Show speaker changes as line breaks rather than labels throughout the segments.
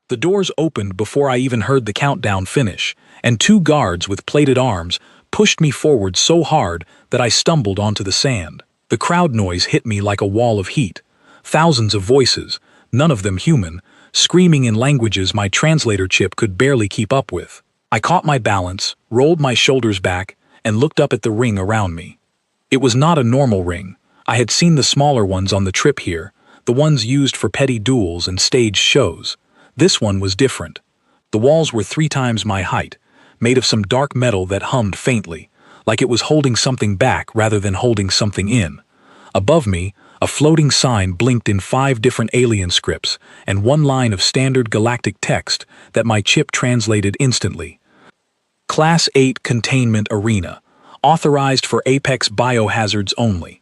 The doors opened before I even heard the countdown finish, and two guards with plated arms pushed me forward so hard that I stumbled onto the sand. The crowd noise hit me like a wall of heat. Thousands of voices, none of them human, screaming in languages my translator chip could barely keep up with. I caught my balance, rolled my shoulders back, and looked up at the ring around me. It was not a normal ring. I had seen the smaller ones on the trip here, the ones used for petty duels and staged shows. This one was different. The walls were 3 times my height, made of some dark metal that hummed faintly, like it was holding something back rather than holding something in. Above me, a floating sign blinked in 5 different alien scripts and 1 line of standard galactic text that my chip translated instantly. Class 8 Containment Arena, authorized for Apex biohazards only.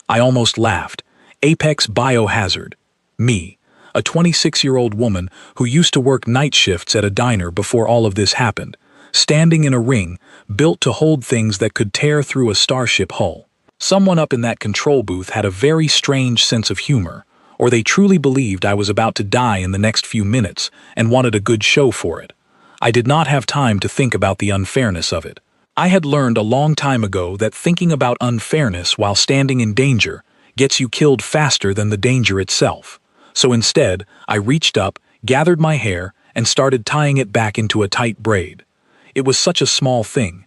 I almost laughed. Apex biohazard. Me, a 26-year-old woman who used to work night shifts at a diner before all of this happened, standing in a ring built to hold things that could tear through a starship hull. Someone up in that control booth had a very strange sense of humor, or they truly believed I was about to die in the next few minutes and wanted a good show for it. I did not have time to think about the unfairness of it. I had learned a long time ago that thinking about unfairness while standing in danger gets you killed faster than the danger itself. So instead, I reached up, gathered my hair, and started tying it back into a tight braid. It was such a small thing.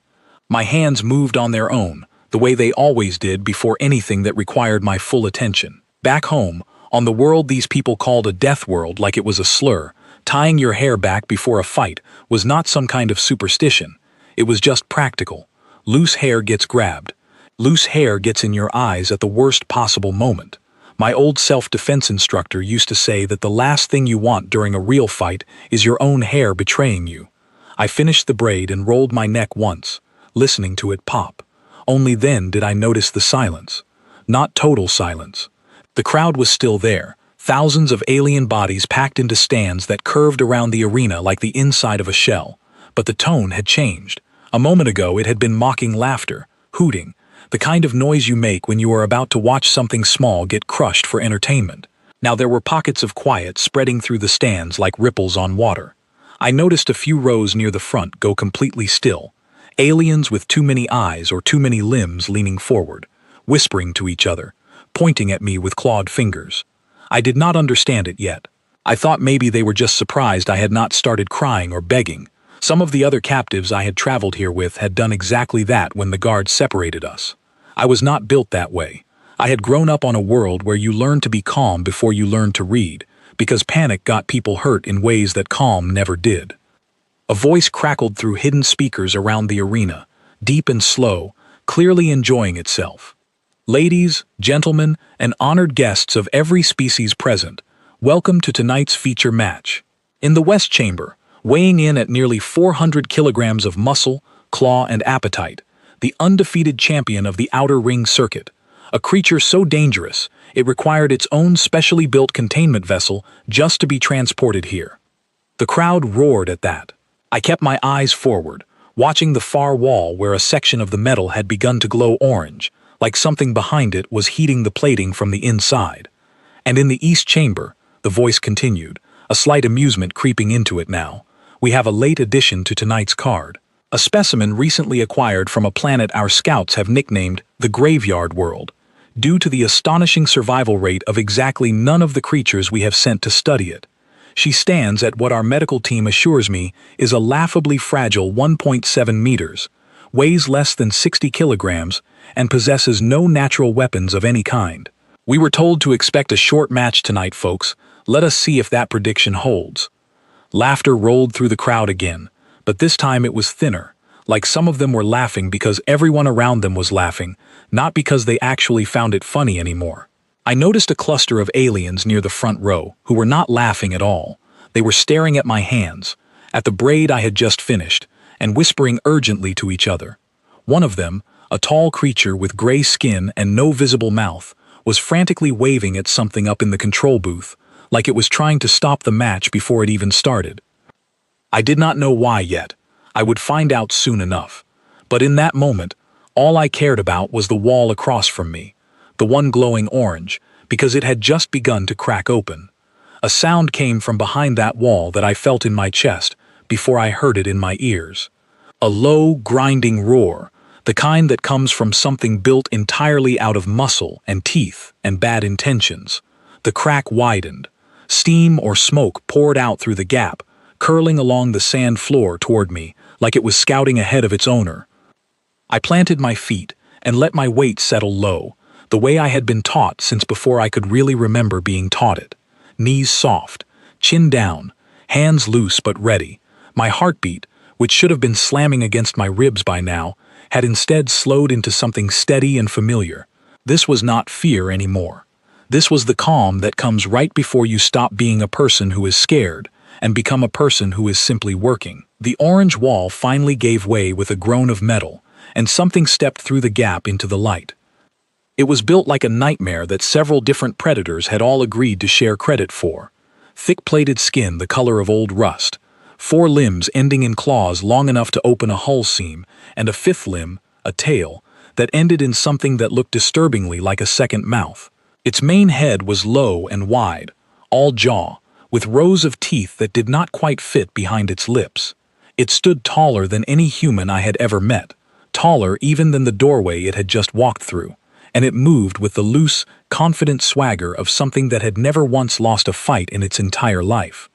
My hands moved on their own, the way they always did before anything that required my full attention. Back home, on the world these people called a Deathworld like it was a slur, tying your hair back before a fight was not some kind of superstition. It was just practical. Loose hair gets grabbed. Loose hair gets in your eyes at the worst possible moment. My old self-defense instructor used to say that the last thing you want during a real fight is your own hair betraying you. I finished the braid and rolled my neck once, listening to it pop. Only then did I notice the silence. Not total silence. The crowd was still there, thousands of alien bodies packed into stands that curved around the arena like the inside of a shell. But the tone had changed. A moment ago it had been mocking laughter, hooting, the kind of noise you make when you are about to watch something small get crushed for entertainment. Now there were pockets of quiet spreading through the stands like ripples on water. I noticed a few rows near the front go completely still. Aliens with too many eyes or too many limbs leaning forward, whispering to each other, pointing at me with clawed fingers. I did not understand it yet. I thought maybe they were just surprised I had not started crying or begging. Some of the other captives I had traveled here with had done exactly that when the guards separated us. I was not built that way. I had grown up on a world where you learn to be calm before you learn to read, because panic got people hurt in ways that calm never did. A voice crackled through hidden speakers around the arena, deep and slow, clearly enjoying itself. Ladies, gentlemen, and honored guests of every species present, welcome to tonight's feature match. In the West Chamber, weighing in at nearly 400 kilograms of muscle, claw, and appetite, the undefeated champion of the outer ring circuit, a creature so dangerous it required its own specially built containment vessel just to be transported here. The crowd roared at that. I kept my eyes forward, watching the far wall where a section of the metal had begun to glow orange, like something behind it was heating the plating from the inside. And in the East Chamber, the voice continued, a slight amusement creeping into it now. We have a late addition to tonight's card. A specimen recently acquired from a planet our scouts have nicknamed the Graveyard World, due to the astonishing survival rate of exactly none of the creatures we have sent to study it. She stands at what our medical team assures me is a laughably fragile 1.7 meters, weighs less than 60 kilograms, and possesses no natural weapons of any kind. We were told to expect a short match tonight, folks. Let us see if that prediction holds. Laughter rolled through the crowd again, but this time it was thinner, like some of them were laughing because everyone around them was laughing, not because they actually found it funny anymore. I noticed a cluster of aliens near the front row who were not laughing at all. They were staring at my hands, at the braid I had just finished, and whispering urgently to each other. One of them, a tall creature with gray skin and no visible mouth, was frantically waving at something up in the control booth, like it was trying to stop the match before it even started. I did not know why yet. I would find out soon enough. But in that moment, all I cared about was the wall across from me, the one glowing orange, because it had just begun to crack open. A sound came from behind that wall that I felt in my chest before I heard it in my ears. A low, grinding roar, the kind that comes from something built entirely out of muscle and teeth and bad intentions. The crack widened. Steam or smoke poured out through the gap, curling along the sand floor toward me like it was scouting ahead of its owner. I planted my feet and let my weight settle low, the way I had been taught since before I could really remember being taught it. Knees soft, chin down, hands loose but ready. My heartbeat, which should have been slamming against my ribs by now, had instead slowed into something steady and familiar. This was not fear anymore. This was the calm that comes right before you stop being a person who is scared and become a person who is simply working. The orange wall finally gave way with a groan of metal, and something stepped through the gap into the light. It was built like a nightmare that several different predators had all agreed to share credit for. Thick-plated skin the color of old rust, 4 limbs ending in claws long enough to open a hull seam, and a 5th limb, a tail, that ended in something that looked disturbingly like a second mouth. Its main head was low and wide, all jaw, with rows of teeth that did not quite fit behind its lips. It stood taller than any human I had ever met, taller even than the doorway it had just walked through, and it moved with the loose, confident swagger of something that had never once lost a fight in its entire life.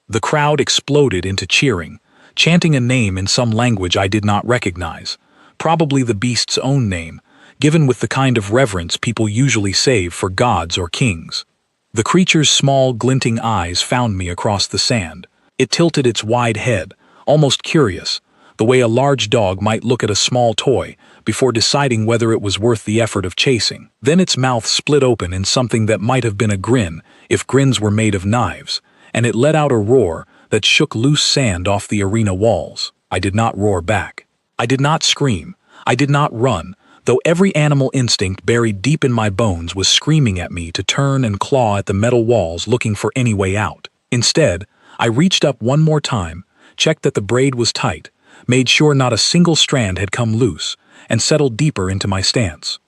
The crowd exploded into cheering, chanting a name in some language I did not recognize, probably the beast's own name, given with the kind of reverence people usually save for gods or kings. The creature's small, glinting eyes found me across the sand. It tilted its wide head, almost curious, the way a large dog might look at a small toy before deciding whether it was worth the effort of chasing. Then its mouth split open in something that might have been a grin if grins were made of knives, and it let out a roar that shook loose sand off the arena walls. I did not roar back. I did not scream. I did not run, though every animal instinct buried deep in my bones was screaming at me to turn and claw at the metal walls looking for any way out. Instead, I reached up one more time, checked that the braid was tight, made sure not a single strand had come loose, and settled deeper into my stance.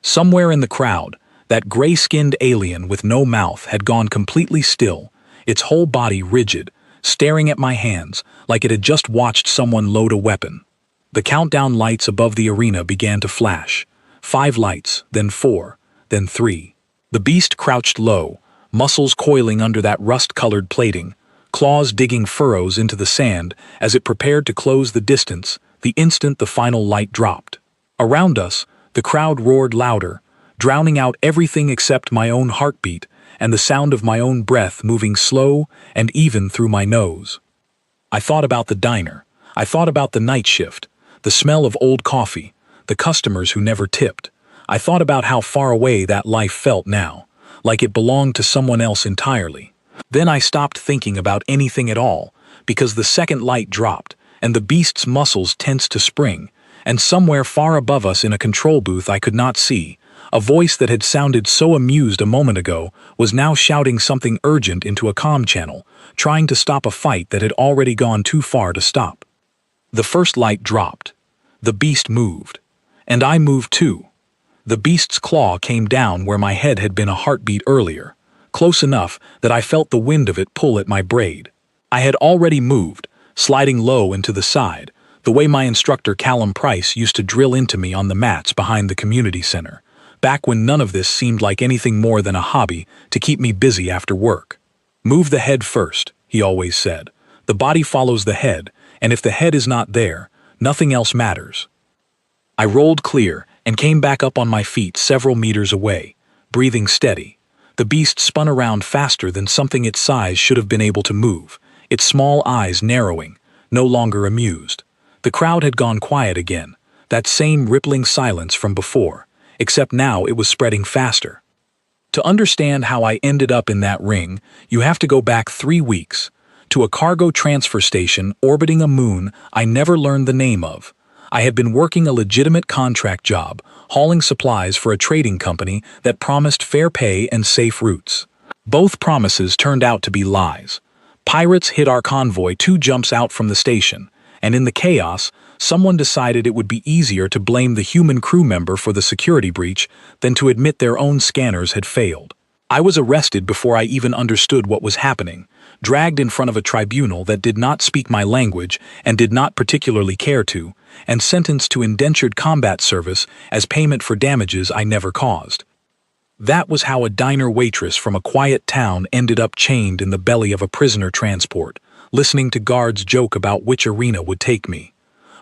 Somewhere in the crowd, that gray-skinned alien with no mouth had gone completely still, its whole body rigid, staring at my hands like it had just watched someone load a weapon. The countdown lights above the arena began to flash. 5 lights, then 4, then 3. The beast crouched low, muscles coiling under that rust-colored plating, claws digging furrows into the sand as it prepared to close the distance the instant the final light dropped. Around us, the crowd roared louder, drowning out everything except my own heartbeat and the sound of my own breath moving slow and even through my nose. I thought about the diner. I thought about the night shift, the smell of old coffee, the customers who never tipped. I thought about how far away that life felt now, like it belonged to someone else entirely. Then I stopped thinking about anything at all, because the second light dropped, and the beast's muscles tensed to spring, and somewhere far above us in a control booth I could not see, a voice that had sounded so amused a moment ago was now shouting something urgent into a comm channel, trying to stop a fight that had already gone too far to stop. The first light dropped. The beast moved. And I moved too. The beast's claw came down where my head had been a heartbeat earlier, close enough that I felt the wind of it pull at my braid. I had already moved, sliding low and to the side, the way my instructor Callum Price used to drill into me on the mats behind the community center, back when none of this seemed like anything more than a hobby to keep me busy after work. Move the head first, he always said. The body follows the head, and if the head is not there, nothing else matters. I rolled clear and came back up on my feet several meters away, breathing steady. The beast spun around faster than something its size should have been able to move, its small eyes narrowing, no longer amused. The crowd had gone quiet again, that same rippling silence from before, except now it was spreading faster. To understand how I ended up in that ring, you have to go back 3 weeks, to a cargo transfer station orbiting a moon I never learned the name of. I had been working a legitimate contract job, hauling supplies for a trading company that promised fair pay and safe routes. Both promises turned out to be lies. Pirates hit our convoy 2 jumps out from the station, and in the chaos, someone decided it would be easier to blame the human crew member for the security breach than to admit their own scanners had failed. I was arrested before I even understood what was happening, dragged in front of a tribunal that did not speak my language and did not particularly care to, and sentenced to indentured combat service as payment for damages I never caused. That was how a diner waitress from a quiet town ended up chained in the belly of a prisoner transport, listening to guards joke about which arena would take me.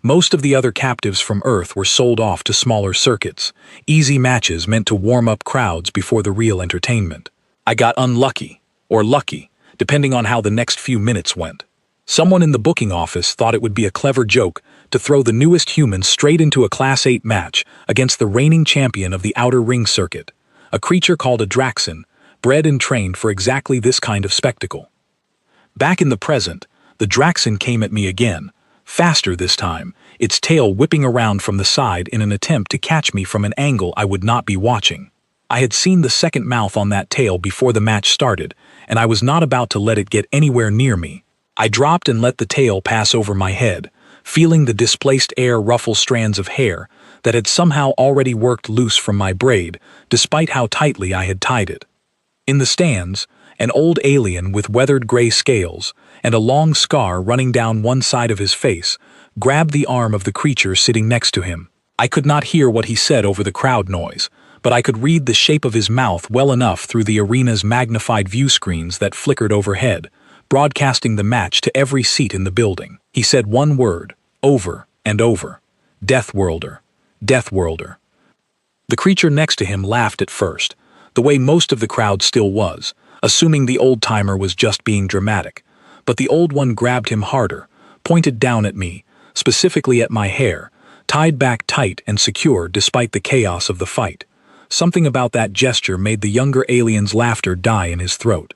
Most of the other captives from Earth were sold off to smaller circuits, easy matches meant to warm up crowds before the real entertainment. I got unlucky, or lucky, depending on how the next few minutes went. Someone in the booking office thought it would be a clever joke to throw the newest human straight into a Class 8 match against the reigning champion of the outer ring circuit, a creature called a Draxen, bred and trained for exactly this kind of spectacle. Back in the present, the Draxen came at me again, faster this time, its tail whipping around from the side in an attempt to catch me from an angle I would not be watching. I had seen the second mouth on that tail before the match started, and I was not about to let it get anywhere near me. I dropped and let the tail pass over my head, feeling the displaced air ruffle strands of hair that had somehow already worked loose from my braid, despite how tightly I had tied it. In the stands, an old alien with weathered gray scales and a long scar running down one side of his face grabbed the arm of the creature sitting next to him. I could not hear what he said over the crowd noise, but I could read the shape of his mouth well enough through the arena's magnified view screens that flickered overhead, broadcasting the match to every seat in the building. He said one word, over and over: Deathworlder, Deathworlder. The creature next to him laughed at first, the way most of the crowd still was, assuming the old-timer was just being dramatic. But the old one grabbed him harder, pointed down at me, specifically at my hair, tied back tight and secure despite the chaos of the fight. Something about that gesture made the younger alien's laughter die in his throat.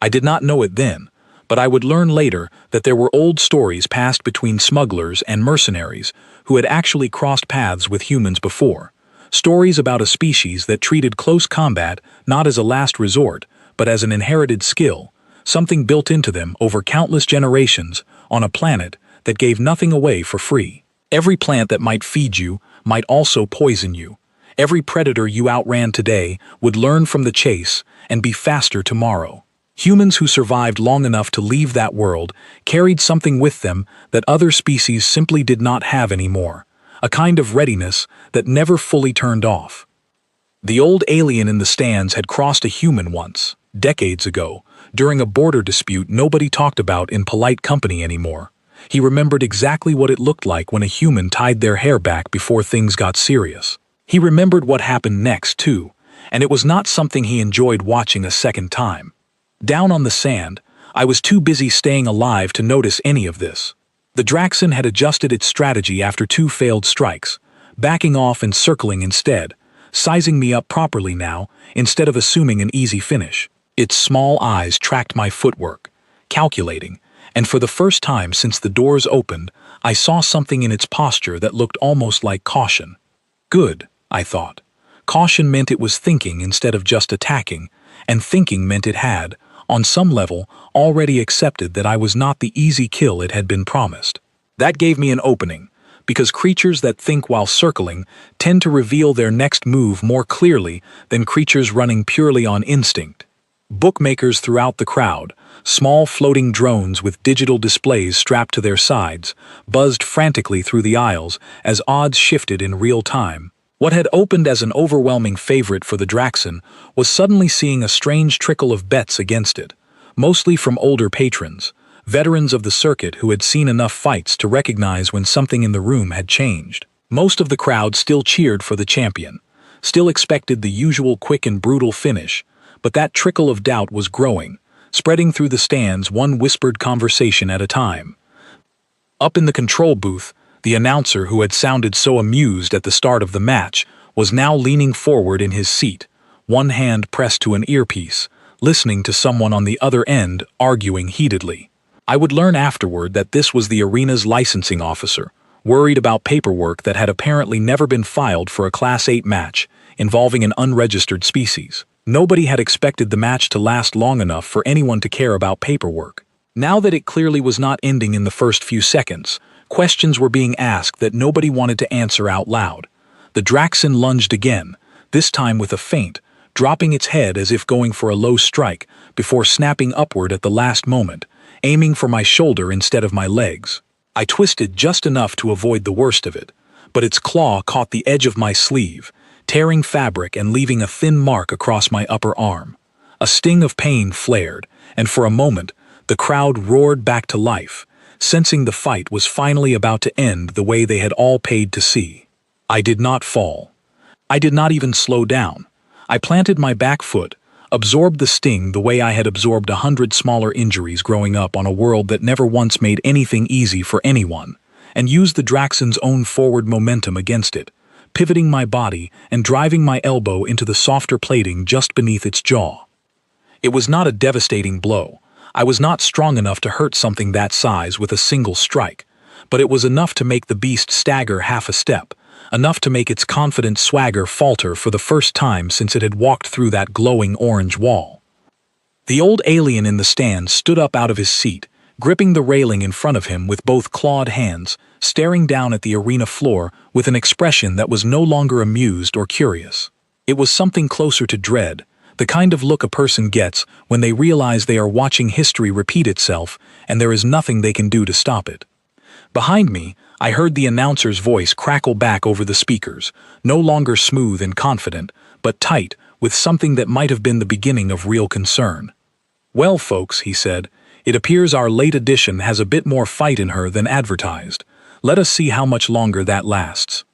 I did not know it then, but I would learn later that there were old stories passed between smugglers and mercenaries who had actually crossed paths with humans before. Stories about a species that treated close combat not as a last resort, but as an inherited skill, something built into them over countless generations on a planet that gave nothing away for free. Every plant that might feed you might also poison you. Every predator you outran today would learn from the chase and be faster tomorrow. Humans who survived long enough to leave that world carried something with them that other species simply did not have anymore, a kind of readiness that never fully turned off. The old alien in the stands had crossed a human once, decades ago, during a border dispute nobody talked about in polite company anymore. He remembered exactly what it looked like when a human tied their hair back before things got serious. He remembered what happened next, too, and it was not something he enjoyed watching a second time. Down on the sand, I was too busy staying alive to notice any of this. The Draxen had adjusted its strategy after 2 failed strikes, backing off and circling instead, sizing me up properly now instead of assuming an easy finish. Its small eyes tracked my footwork, calculating, and for the first time since the doors opened, I saw something in its posture that looked almost like caution. Good, I thought. Caution meant it was thinking instead of just attacking, and thinking meant it had, on some level, already accepted that I was not the easy kill it had been promised. That gave me an opening, because creatures that think while circling tend to reveal their next move more clearly than creatures running purely on instinct. Bookmakers throughout the crowd, small floating drones with digital displays strapped to their sides, buzzed frantically through the aisles as odds shifted in real time. What had opened as an overwhelming favorite for the Draxen was suddenly seeing a strange trickle of bets against it, mostly from older patrons, veterans of the circuit who had seen enough fights to recognize when something in the room had changed. Most of the crowd still cheered for the champion, still expected the usual quick and brutal finish, but that trickle of doubt was growing, spreading through the stands one whispered conversation at a time. Up in the control booth, the announcer who had sounded so amused at the start of the match was now leaning forward in his seat, one hand pressed to an earpiece, listening to someone on the other end arguing heatedly. I would learn afterward that this was the arena's licensing officer, worried about paperwork that had apparently never been filed for a Class 8 match involving an unregistered species. Nobody had expected the match to last long enough for anyone to care about paperwork. Now that it clearly was not ending in the first few seconds, questions were being asked that nobody wanted to answer out loud. The Draxen lunged again, this time with a feint, dropping its head as if going for a low strike before snapping upward at the last moment, aiming for my shoulder instead of my legs. I twisted just enough to avoid the worst of it, but its claw caught the edge of my sleeve, tearing fabric and leaving a thin mark across my upper arm. A sting of pain flared, and for a moment, the crowd roared back to life, sensing the fight was finally about to end the way they had all paid to see. I did not fall. I did not even slow down. I planted my back foot, absorbed the sting the way I had absorbed 100 smaller injuries growing up on a world that never once made anything easy for anyone, and used the Draxon's own forward momentum against it, pivoting my body and driving my elbow into the softer plating just beneath its jaw. It was not a devastating blow. I was not strong enough to hurt something that size with a single strike, but it was enough to make the beast stagger half a step, enough to make its confident swagger falter for the first time since it had walked through that glowing orange wall. The old alien in the stand stood up out of his seat, gripping the railing in front of him with both clawed hands, staring down at the arena floor with an expression that was no longer amused or curious. It was something closer to dread, the kind of look a person gets when they realize they are watching history repeat itself and there is nothing they can do to stop it. Behind me, I heard the announcer's voice crackle back over the speakers, no longer smooth and confident, but tight, with something that might have been the beginning of real concern. "Well, folks," he said, "it appears our late edition has a bit more fight in her than advertised. Let us see how much longer that lasts."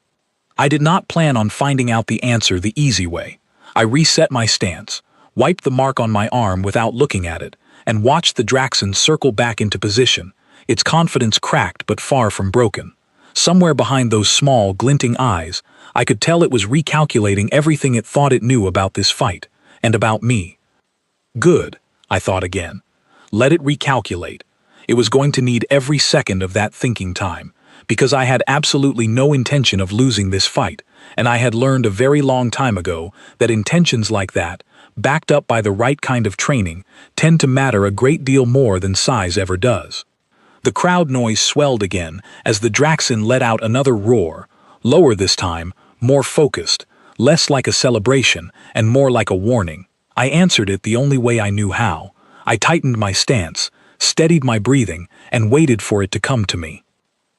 I did not plan on finding out the answer the easy way. I reset my stance, wiped the mark on my arm without looking at it, and watched the Draxon circle back into position, its confidence cracked but far from broken. Somewhere behind those small, glinting eyes, I could tell it was recalculating everything it thought it knew about this fight, and about me. Good, I thought again. Let it recalculate. It was going to need every second of that thinking time, because I had absolutely no intention of losing this fight, and I had learned a very long time ago that intentions like that, backed up by the right kind of training, tend to matter a great deal more than size ever does. The crowd noise swelled again as the Draxon let out another roar, lower this time, more focused, less like a celebration and more like a warning. I answered it the only way I knew how. I tightened my stance, steadied my breathing, and waited for it to come to me.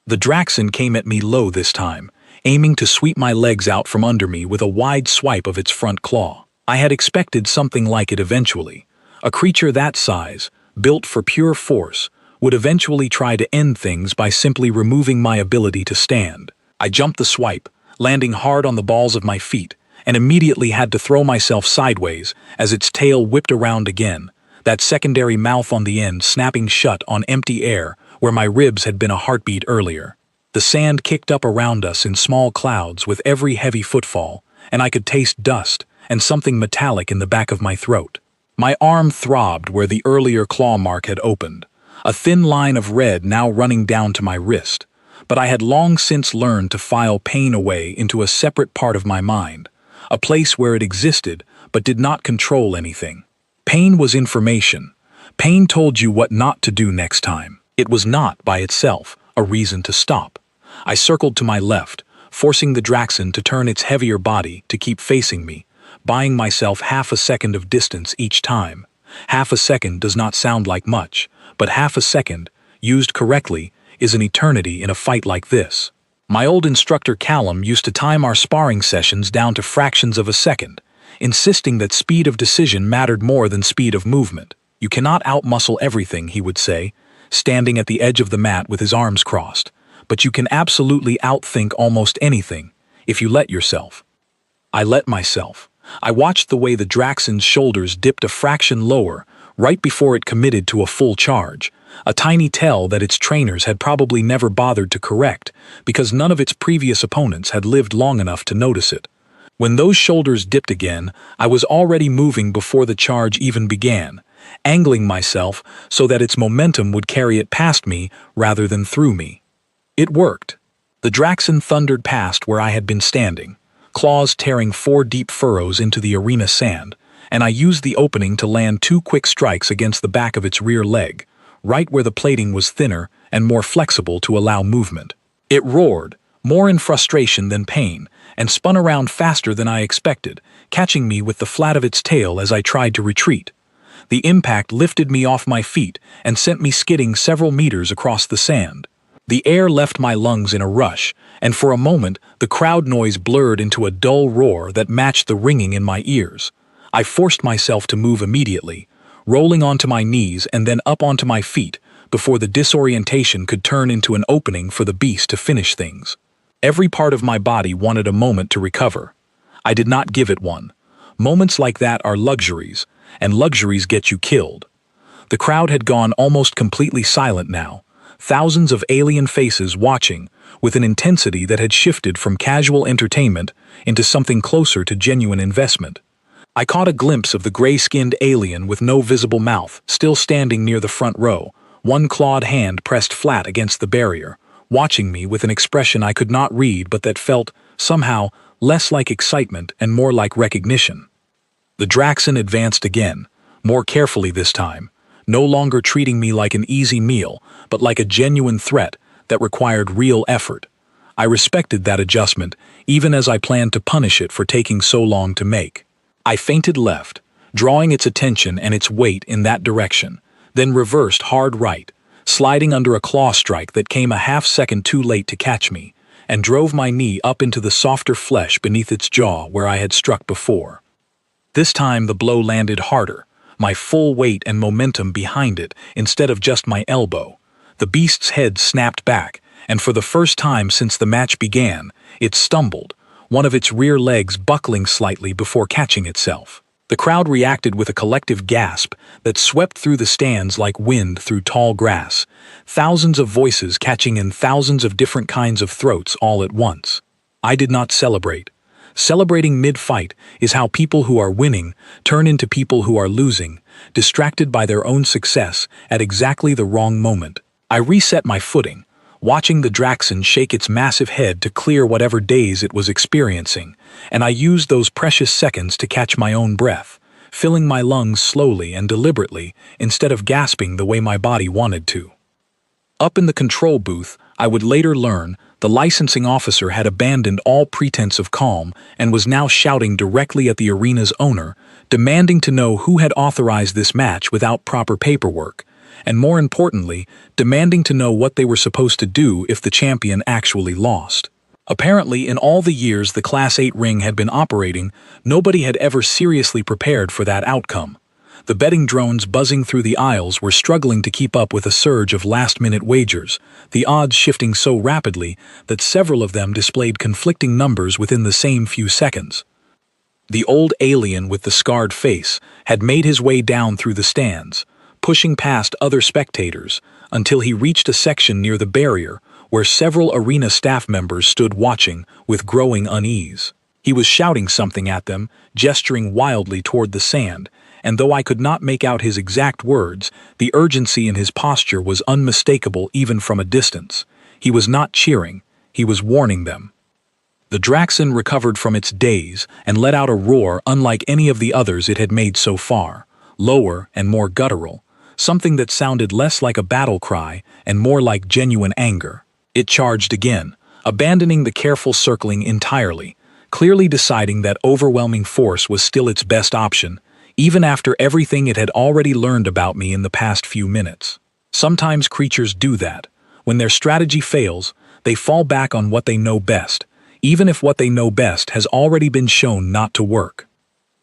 The Draxon came at me low this time, aiming to sweep my legs out from under me with a wide swipe of its front claw. I had expected something like it eventually. A creature that size, built for pure force, would eventually try to end things by simply removing my ability to stand. I jumped the swipe, landing hard on the balls of my feet, and immediately had to throw myself sideways as its tail whipped around again, that secondary mouth on the end snapping shut on empty air where my ribs had been a heartbeat earlier. The sand kicked up around us in small clouds with every heavy footfall, and I could taste dust and something metallic in the back of my throat. My arm throbbed where the earlier claw mark had opened, a thin line of red now running down to my wrist, but I had long since learned to file pain away into a separate part of my mind, a place where it existed but did not control anything. Pain was information. Pain told you what not to do next time. It was not, by itself, a reason to stop. I circled to my left, forcing the Draxon to turn its heavier body to keep facing me, buying myself half a second of distance each time. Half a second does not sound like much, but half a second, used correctly, is an eternity in a fight like this. My old instructor Callum used to time our sparring sessions down to fractions of a second, insisting that speed of decision mattered more than speed of movement. "You cannot outmuscle everything," he would say, standing at the edge of the mat with his arms crossed, "but you can absolutely outthink almost anything, if you let yourself." I let myself. I watched the way the Draxon's shoulders dipped a fraction lower, right before it committed to a full charge, a tiny tell that its trainers had probably never bothered to correct, because none of its previous opponents had lived long enough to notice it. When those shoulders dipped again, I was already moving before the charge even began, angling myself so that its momentum would carry it past me rather than through me. It worked. The Draxon thundered past where I had been standing, claws tearing 4 deep furrows into the arena sand, and I used the opening to land 2 quick strikes against the back of its rear leg, right where the plating was thinner and more flexible to allow movement. It roared, more in frustration than pain, and spun around faster than I expected, catching me with the flat of its tail as I tried to retreat. The impact lifted me off my feet and sent me skidding several meters across the sand. The air left my lungs in a rush, and for a moment the crowd noise blurred into a dull roar that matched the ringing in my ears. I forced myself to move immediately, rolling onto my knees and then up onto my feet before the disorientation could turn into an opening for the beast to finish things. Every part of my body wanted a moment to recover. I did not give it one. Moments like that are luxuries, and luxuries get you killed. The crowd had gone almost completely silent now, thousands of alien faces watching, with an intensity that had shifted from casual entertainment into something closer to genuine investment. I caught a glimpse of the gray-skinned alien with no visible mouth, still standing near the front row, one clawed hand pressed flat against the barrier, watching me with an expression I could not read but that felt, somehow, less like excitement and more like recognition. The Draxon advanced again, more carefully this time, no longer treating me like an easy meal, but like a genuine threat that required real effort. I respected that adjustment, even as I planned to punish it for taking so long to make. I feinted left, drawing its attention and its weight in that direction, then reversed hard right, sliding under a claw strike that came a half-second too late to catch me, and drove my knee up into the softer flesh beneath its jaw where I had struck before. This time the blow landed harder, my full weight and momentum behind it instead of just my elbow. The beast's head snapped back, and for the first time since the match began, it stumbled, one of its rear legs buckling slightly before catching itself. The crowd reacted with a collective gasp that swept through the stands like wind through tall grass, thousands of voices catching in thousands of different kinds of throats all at once. I did not celebrate. Celebrating mid-fight is how people who are winning turn into people who are losing, distracted by their own success at exactly the wrong moment. I reset my footing, watching the Draxon shake its massive head to clear whatever daze it was experiencing, and I used those precious seconds to catch my own breath, filling my lungs slowly and deliberately instead of gasping the way my body wanted to. Up in the control booth, I would later learn, the licensing officer had abandoned all pretense of calm and was now shouting directly at the arena's owner, demanding to know who had authorized this match without proper paperwork, and more importantly, demanding to know what they were supposed to do if the champion actually lost. Apparently, in all the years the Class 8 ring had been operating, nobody had ever seriously prepared for that outcome. The betting drones buzzing through the aisles were struggling to keep up with a surge of last-minute wagers, the odds shifting so rapidly that several of them displayed conflicting numbers within the same few seconds. The old alien with the scarred face had made his way down through the stands, pushing past other spectators until he reached a section near the barrier where several arena staff members stood watching with growing unease. He was shouting something at them, gesturing wildly toward the sand, and though I could not make out his exact words, the urgency in his posture was unmistakable even from a distance. He was not cheering, he was warning them. The Draxon recovered from its daze and let out a roar unlike any of the others it had made so far, lower and more guttural, something that sounded less like a battle cry and more like genuine anger. It charged again, abandoning the careful circling entirely, clearly deciding that overwhelming force was still its best option, even after everything it had already learned about me in the past few minutes. Sometimes creatures do that. When their strategy fails, they fall back on what they know best, even if what they know best has already been shown not to work.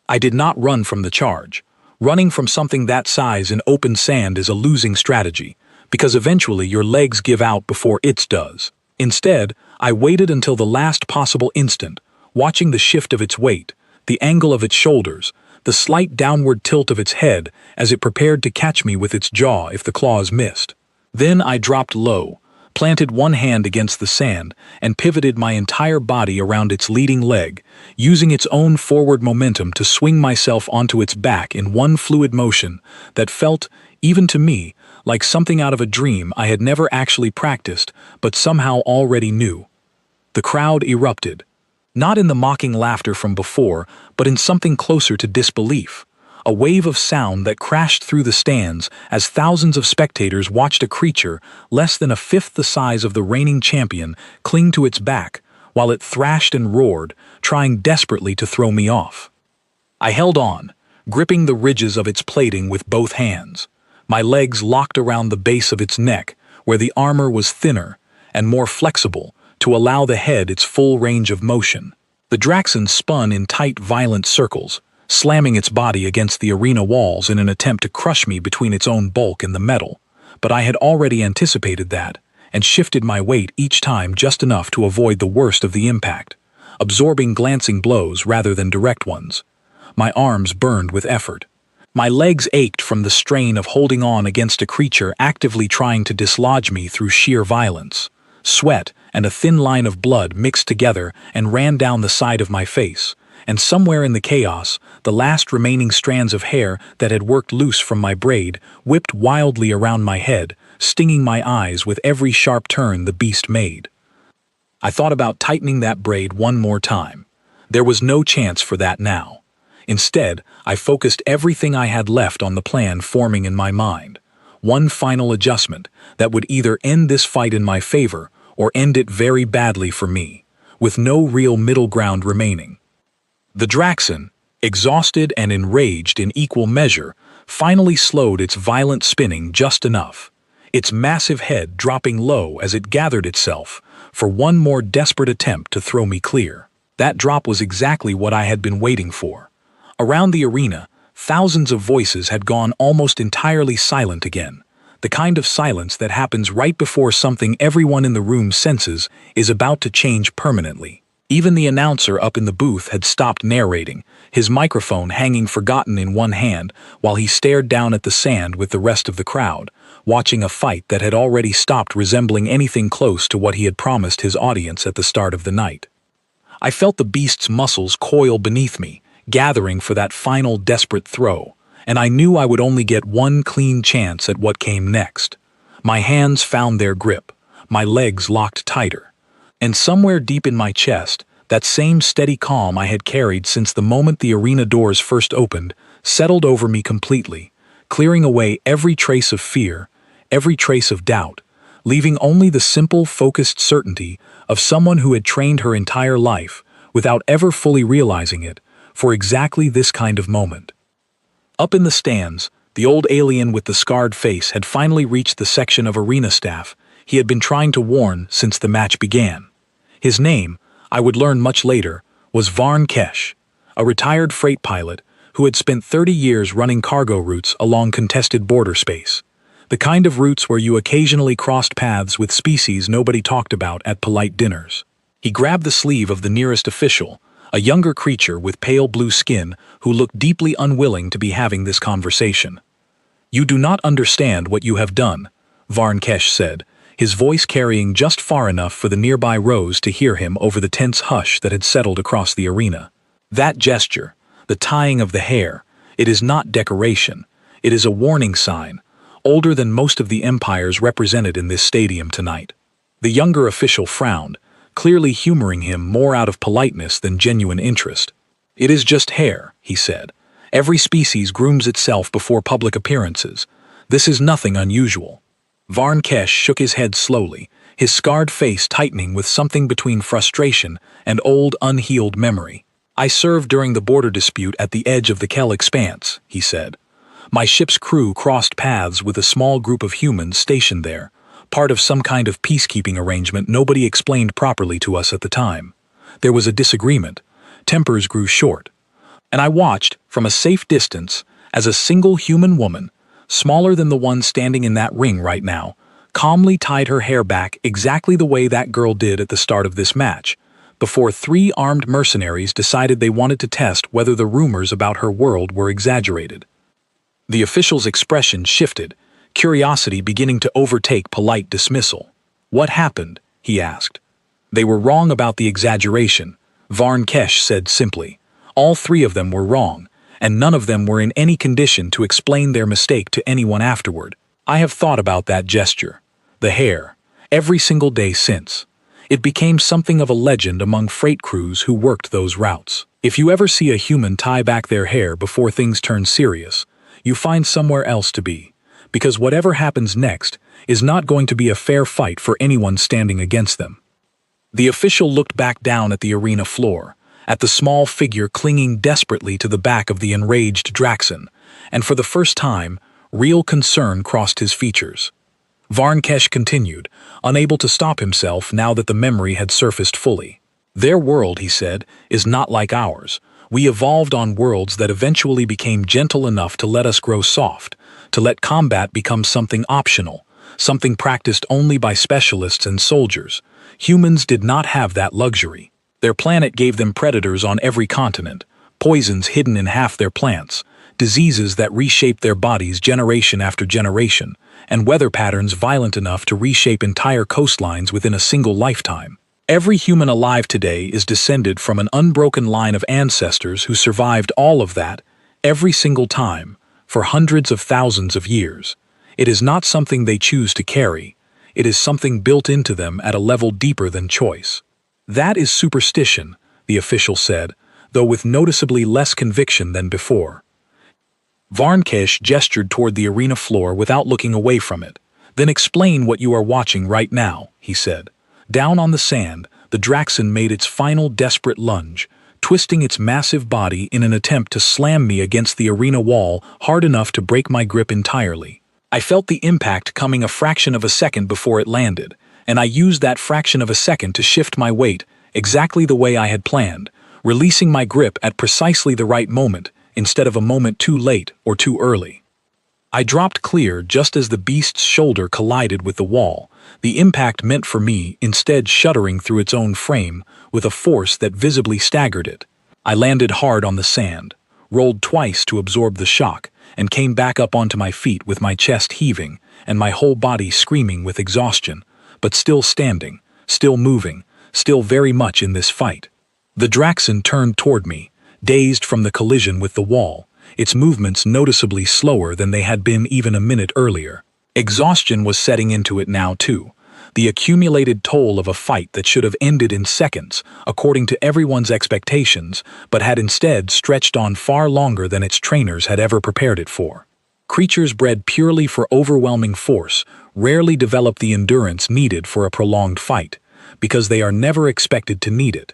I did not run from the charge. Running from something that size in open sand is a losing strategy, because eventually your legs give out before its does. Instead, I waited until the last possible instant, watching the shift of its weight, the angle of its shoulders, the slight downward tilt of its head as it prepared to catch me with its jaw if the claws missed. Then I dropped low, planted one hand against the sand, and pivoted my entire body around its leading leg, using its own forward momentum to swing myself onto its back in one fluid motion that felt, even to me, like something out of a dream I had never actually practiced, but somehow already knew. The crowd erupted. Not in the mocking laughter from before, but in something closer to disbelief. a wave of sound that crashed through the stands as thousands of spectators watched a creature less than a fifth the size of the reigning champion cling to its back while it thrashed and roared, trying desperately to throw me off. I held on, gripping the ridges of its plating with both hands, my legs locked around the base of its neck, where the armor was thinner and more flexible to allow the head its full range of motion. The Draxon spun in tight, violent circles, slamming its body against the arena walls in an attempt to crush me between its own bulk and the metal, but I had already anticipated that and shifted my weight each time just enough to avoid the worst of the impact, absorbing glancing blows rather than direct ones. My arms burned with effort. My legs ached from the strain of holding on against a creature actively trying to dislodge me through sheer violence. Sweat and a thin line of blood mixed together and ran down the side of my face, and somewhere in the chaos, the last remaining strands of hair that had worked loose from my braid whipped wildly around my head, stinging my eyes with every sharp turn the beast made. I thought about tightening that braid one more time. There was no chance for that now. Instead, I focused everything I had left on the plan forming in my mind. One final adjustment that would either end this fight in my favor or end it very badly for me, with no real middle ground remaining. The Draxon, exhausted and enraged in equal measure, finally slowed its violent spinning just enough, its massive head dropping low as it gathered itself for one more desperate attempt to throw me clear. That drop was exactly what I had been waiting for. Around the arena, thousands of voices had gone almost entirely silent again, the kind of silence that happens right before something everyone in the room senses is about to change permanently. Even the announcer up in the booth had stopped narrating, his microphone hanging forgotten in one hand while he stared down at the sand with the rest of the crowd, watching a fight that had already stopped resembling anything close to what he had promised his audience at the start of the night. I felt the beast's muscles coil beneath me, gathering for that final desperate throw, and I knew I would only get one clean chance at what came next. My hands found their grip, my legs locked tighter, and somewhere deep in my chest, that same steady calm I had carried since the moment the arena doors first opened settled over me completely, clearing away every trace of fear, every trace of doubt, leaving only the simple, focused certainty of someone who had trained her entire life, without ever fully realizing it, for exactly this kind of moment. Up in the stands, the old alien with the scarred face had finally reached the section of arena staff he had been trying to warn since the match began. His name, I would learn much later, was Varn Kesh, a retired freight pilot who had spent 30 years running cargo routes along contested border space, the kind of routes where you occasionally crossed paths with species nobody talked about at polite dinners. He grabbed the sleeve of the nearest official, a younger creature with pale blue skin who looked deeply unwilling to be having this conversation. "You do not understand what you have done," Varn Kesh said, his voice carrying just far enough for the nearby rows to hear him over the tense hush that had settled across the arena. "That gesture, the tying of the hair, it is not decoration. It is a warning sign, older than most of the empires represented in this stadium tonight." The younger official frowned, clearly humoring him more out of politeness than genuine interest. "It is just hair," he said. "Every species grooms itself before public appearances. This is nothing unusual." Varn Kesh shook his head slowly, his scarred face tightening with something between frustration and old unhealed memory. "I served during the border dispute at the edge of the Kel Expanse," he said. "My ship's crew crossed paths with a small group of humans stationed there, part of some kind of peacekeeping arrangement nobody explained properly to us at the time. There was a disagreement. Tempers grew short. And I watched, from a safe distance, as a single human woman, smaller than the one standing in that ring right now, calmly tied her hair back exactly the way that girl did at the start of this match, before 3 armed mercenaries decided they wanted to test whether the rumors about her world were exaggerated. The official's expression shifted, curiosity beginning to overtake polite dismissal. "What happened?" he asked. "They were wrong about the exaggeration," Varn Kesh said simply. "All 3 of them were wrong, and none of them were in any condition to explain their mistake to anyone afterward. I have thought about that gesture, the hair, every single day since. It became something of a legend among freight crews who worked those routes. If you ever see a human tie back their hair before things turn serious, you find somewhere else to be, because whatever happens next is not going to be a fair fight for anyone standing against them. The official looked back down at the arena floor, at the small figure clinging desperately to the back of the enraged Draxon, and for the first time, real concern crossed his features. Varnkesh continued, unable to stop himself now that the memory had surfaced fully. Their world, he said, is not like ours. We evolved on worlds that eventually became gentle enough to let us grow soft, to let combat become something optional, something practiced only by specialists and soldiers. Humans did not have that luxury. Their planet gave them predators on every continent, poisons hidden in half their plants, diseases that reshaped their bodies generation after generation, and weather patterns violent enough to reshape entire coastlines within a single lifetime. Every human alive today is descended from an unbroken line of ancestors who survived all of that, every single time, for hundreds of thousands of years. It is not something they choose to carry. It is something built into them at a level deeper than choice. That is superstition, the official said, though with noticeably less conviction than before. Varnkesh gestured toward the arena floor without looking away from it. Then explain what you are watching right now, he said. Down on the sand, the Draxon made its final desperate lunge, twisting its massive body in an attempt to slam me against the arena wall hard enough to break my grip entirely. I felt the impact coming a fraction of a second before it landed, and I used that fraction of a second to shift my weight exactly the way I had planned, releasing my grip at precisely the right moment instead of a moment too late or too early. I dropped clear just as the beast's shoulder collided with the wall, the impact meant for me instead shuddering through its own frame with a force that visibly staggered it. I landed hard on the sand, rolled twice to absorb the shock, and came back up onto my feet with my chest heaving and my whole body screaming with exhaustion, but still standing, still moving, still very much in this fight. The Draxon turned toward me, dazed from the collision with the wall, its movements noticeably slower than they had been even a minute earlier. Exhaustion was setting into it now too, the accumulated toll of a fight that should have ended in seconds, according to everyone's expectations, but had instead stretched on far longer than its trainers had ever prepared it for. Creatures bred purely for overwhelming force rarely develop the endurance needed for a prolonged fight, because they are never expected to need it.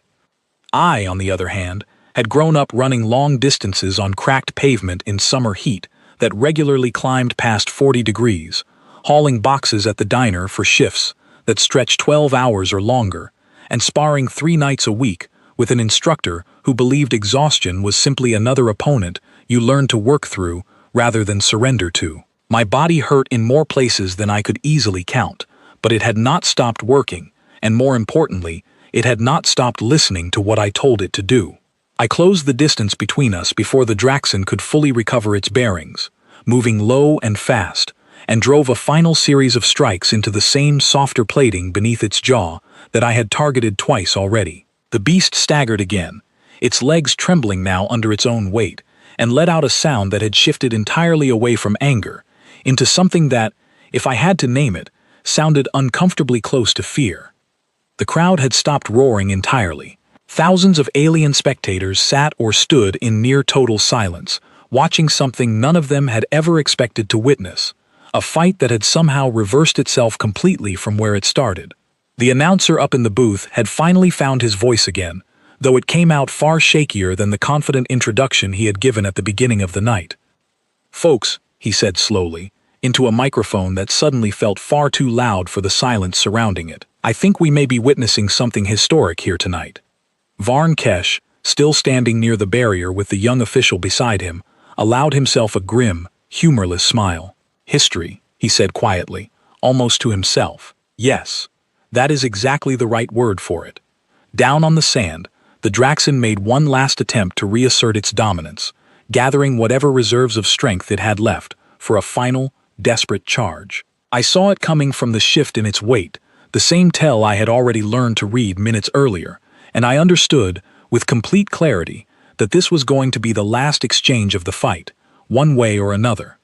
I, on the other hand, had grown up running long distances on cracked pavement in summer heat that regularly climbed past 40 degrees, hauling boxes at the diner for shifts that stretched 12 hours or longer, and sparring 3 nights a week with an instructor who believed exhaustion was simply another opponent you learned to work through rather than surrender to. My body hurt in more places than I could easily count, but it had not stopped working, and more importantly, it had not stopped listening to what I told it to do. I closed the distance between us before the Draxon could fully recover its bearings, moving low and fast, and drove a final series of strikes into the same softer plating beneath its jaw that I had targeted twice already. The beast staggered again, its legs trembling now under its own weight, and let out a sound that had shifted entirely away from anger into something that, if I had to name it, sounded uncomfortably close to fear. The crowd had stopped roaring entirely. Thousands of alien spectators sat or stood in near total silence, watching something none of them had ever expected to witness, a fight that had somehow reversed itself completely from where it started. The announcer up in the booth had finally found his voice again, though it came out far shakier than the confident introduction he had given at the beginning of the night. "Folks," he said slowly, into a microphone that suddenly felt far too loud for the silence surrounding it, "I think we may be witnessing something historic here tonight." Varnkesh, still standing near the barrier with the young official beside him, allowed himself a grim, humorless smile. "History," he said quietly, almost to himself. "Yes, that is exactly the right word for it." Down on the sand, the Draxon made one last attempt to reassert its dominance, gathering whatever reserves of strength it had left for a final, desperate charge. I saw it coming from the shift in its weight, the same tell I had already learned to read minutes earlier, and I understood, with complete clarity, that this was going to be the last exchange of the fight, one way or another.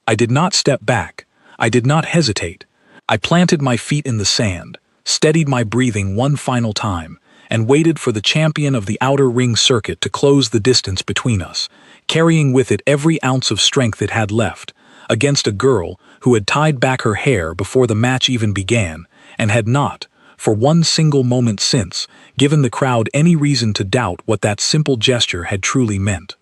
I did not step back. I did not hesitate. I planted my feet in the sand, steadied my breathing one final time, and waited for the champion of the outer ring circuit to close the distance between us, carrying with it every ounce of strength it had left, against a girl who had tied back her hair before the match even began, and had not, for one single moment since, given the crowd any reason to doubt what that simple gesture had truly meant.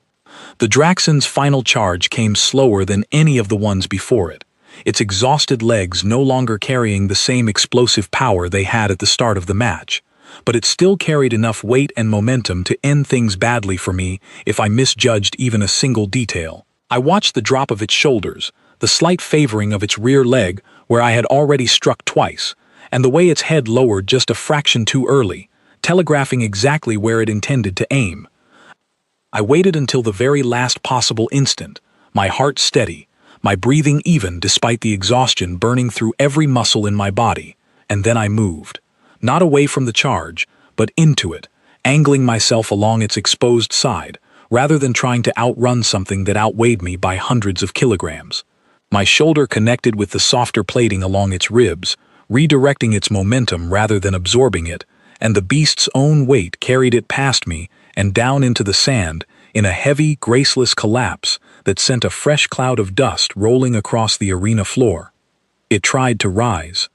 The Draxon's final charge came slower than any of the ones before it, its exhausted legs no longer carrying the same explosive power they had at the start of the match, but it still carried enough weight and momentum to end things badly for me if I misjudged even a single detail. I watched the drop of its shoulders, the slight favoring of its rear leg where I had already struck twice, and the way its head lowered just a fraction too early, telegraphing exactly where it intended to aim. I waited until the very last possible instant, my heart steady, my breathing even despite the exhaustion burning through every muscle in my body, and then I moved. Not away from the charge, but into it, angling myself along its exposed side, rather than trying to outrun something that outweighed me by hundreds of kilograms. My shoulder connected with the softer plating along its ribs, redirecting its momentum rather than absorbing it, and the beast's own weight carried it past me and down into the sand in a heavy, graceless collapse that sent a fresh cloud of dust rolling across the arena floor. It tried to rise.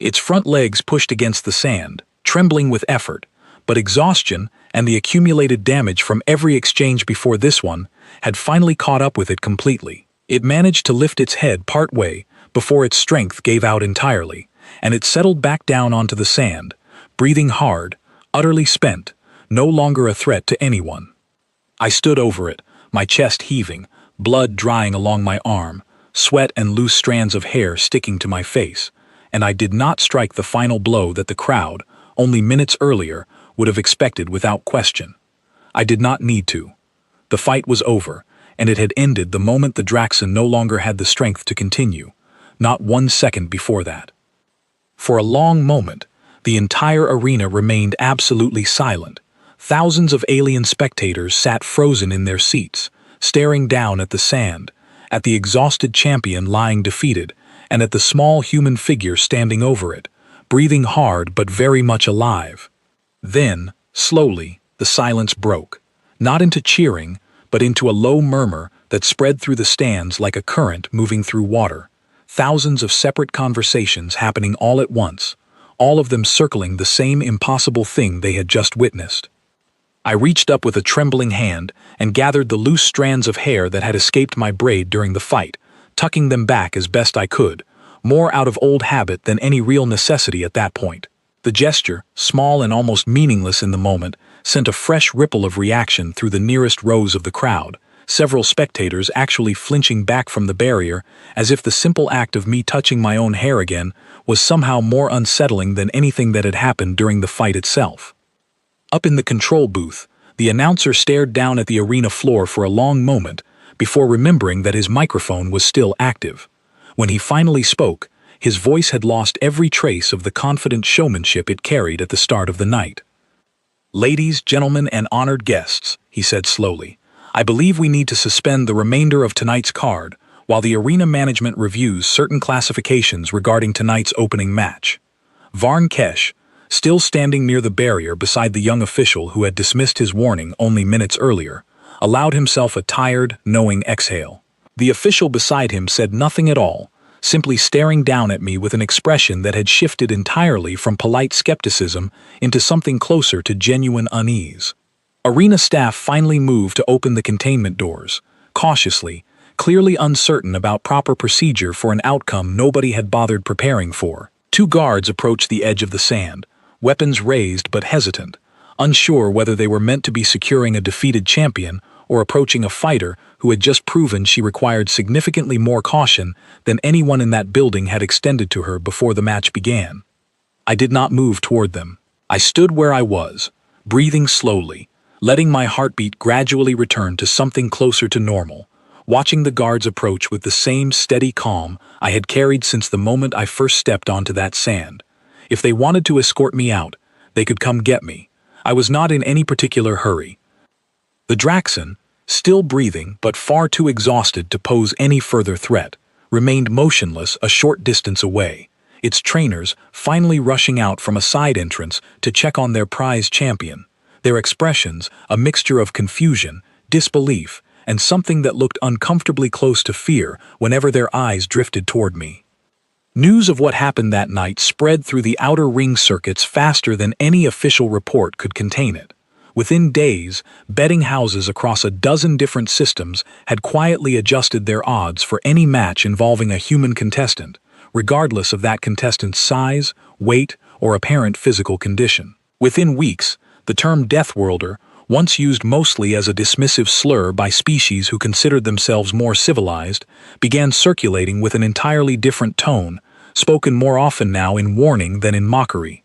Its front legs pushed against the sand, trembling with effort, but exhaustion and the accumulated damage from every exchange before this one had finally caught up with it completely. It managed to lift its head partway before its strength gave out entirely, and it settled back down onto the sand, breathing hard, utterly spent, no longer a threat to anyone. I stood over it, my chest heaving, blood drying along my arm, sweat and loose strands of hair sticking to my face, and I did not strike the final blow that the crowd, only minutes earlier, would have expected without question. I did not need to. The fight was over, and it had ended the moment the Draxon no longer had the strength to continue, not 1 second before that. For a long moment, the entire arena remained absolutely silent. Thousands of alien spectators sat frozen in their seats, staring down at the sand, at the exhausted champion lying defeated, and at the small human figure standing over it, breathing hard but very much alive. Then, slowly, the silence broke, not into cheering, but into a low murmur that spread through the stands like a current moving through water. Thousands of separate conversations happening all at once, all of them circling the same impossible thing they had just witnessed. I reached up with a trembling hand and gathered the loose strands of hair that had escaped my braid during the fight, tucking them back as best I could, more out of old habit than any real necessity at that point. The gesture, small and almost meaningless in the moment, sent a fresh ripple of reaction through the nearest rows of the crowd, several spectators actually flinching back from the barrier as if the simple act of me touching my own hair again was somehow more unsettling than anything that had happened during the fight itself. Up in the control booth, the announcer stared down at the arena floor for a long moment before remembering that his microphone was still active. When he finally spoke, his voice had lost every trace of the confident showmanship it carried at the start of the night. "Ladies, gentlemen, and honored guests," he said slowly, "I believe we need to suspend the remainder of tonight's card while the arena management reviews certain classifications regarding tonight's opening match." Varn Kesh, still standing near the barrier beside the young official who had dismissed his warning only minutes earlier, allowed himself a tired, knowing exhale. The official beside him said nothing at all, simply staring down at me with an expression that had shifted entirely from polite skepticism into something closer to genuine unease. Arena staff finally moved to open the containment doors, cautiously, clearly uncertain about proper procedure for an outcome nobody had bothered preparing for. 2 guards approached the edge of the sand, weapons raised but hesitant, unsure whether they were meant to be securing a defeated champion or approaching a fighter who had just proven she required significantly more caution than anyone in that building had extended to her before the match began. I did not move toward them. I stood where I was, breathing slowly, letting my heartbeat gradually return to something closer to normal, watching the guards approach with the same steady calm I had carried since the moment I first stepped onto that sand. If they wanted to escort me out, they could come get me. I was not in any particular hurry. The Draxon, still breathing but far too exhausted to pose any further threat, remained motionless a short distance away, its trainers finally rushing out from a side entrance to check on their prize champion, their expressions a mixture of confusion, disbelief, and something that looked uncomfortably close to fear whenever their eyes drifted toward me. News of what happened that night spread through the outer ring circuits faster than any official report could contain it. Within days, betting houses across a dozen different systems had quietly adjusted their odds for any match involving a human contestant, regardless of that contestant's size, weight, or apparent physical condition. Within weeks, the term Deathworlder, once used mostly as a dismissive slur by species who considered themselves more civilized, began circulating with an entirely different tone, spoken more often now in warning than in mockery.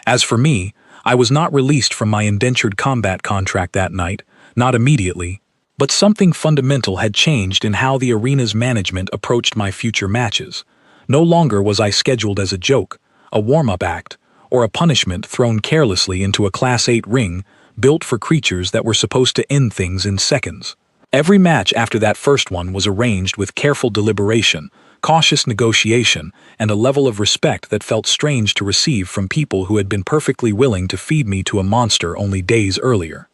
As for me, I was not released from my indentured combat contract that night, not immediately, but something fundamental had changed in how the arena's management approached my future matches. No longer was I scheduled as a joke, a warm-up act, or a punishment thrown carelessly into a Class 8 ring built for creatures that were supposed to end things in seconds. Every match after that first one was arranged with careful deliberation, cautious negotiation, and a level of respect that felt strange to receive from people who had been perfectly willing to feed me to a monster only days earlier.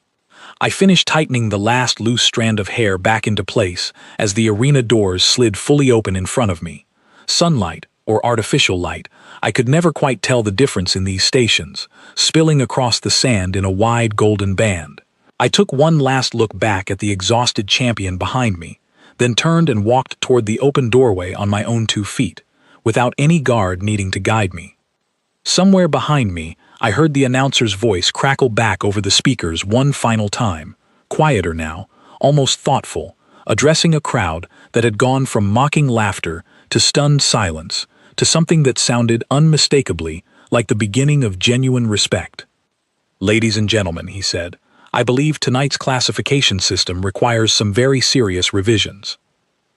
I finished tightening the last loose strand of hair back into place as the arena doors slid fully open in front of me. Sunlight, or artificial light, I could never quite tell the difference in these stations, spilling across the sand in a wide golden band. I took one last look back at the exhausted champion behind me, then turned and walked toward the open doorway on my own 2 feet, without any guard needing to guide me. Somewhere behind me, I heard the announcer's voice crackle back over the speakers one final time, quieter now, almost thoughtful, addressing a crowd that had gone from mocking laughter to stunned silence, to something that sounded unmistakably like the beginning of genuine respect. "Ladies and gentlemen," he said, "I believe tonight's classification system requires some very serious revisions."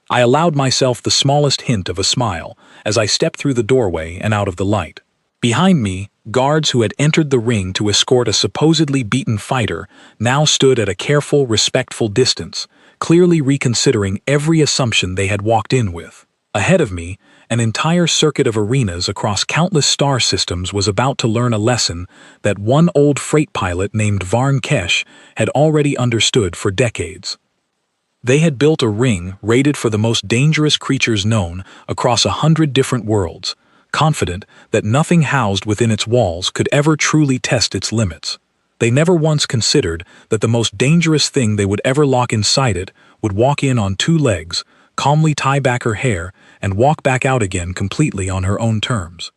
I allowed myself the smallest hint of a smile as I stepped through the doorway and out of the light. Behind me, guards who had entered the ring to escort a supposedly beaten fighter now stood at a careful, respectful distance, clearly reconsidering every assumption they had walked in with. Ahead of me, an entire circuit of arenas across countless star systems was about to learn a lesson that one old freight pilot named Varn Kesh had already understood for decades. They had built a ring rated for the most dangerous creatures known across 100 different worlds, confident that nothing housed within its walls could ever truly test its limits. They never once considered that the most dangerous thing they would ever lock inside it would walk in on 2 legs, calmly tie back her hair, and walk back out again completely on her own terms.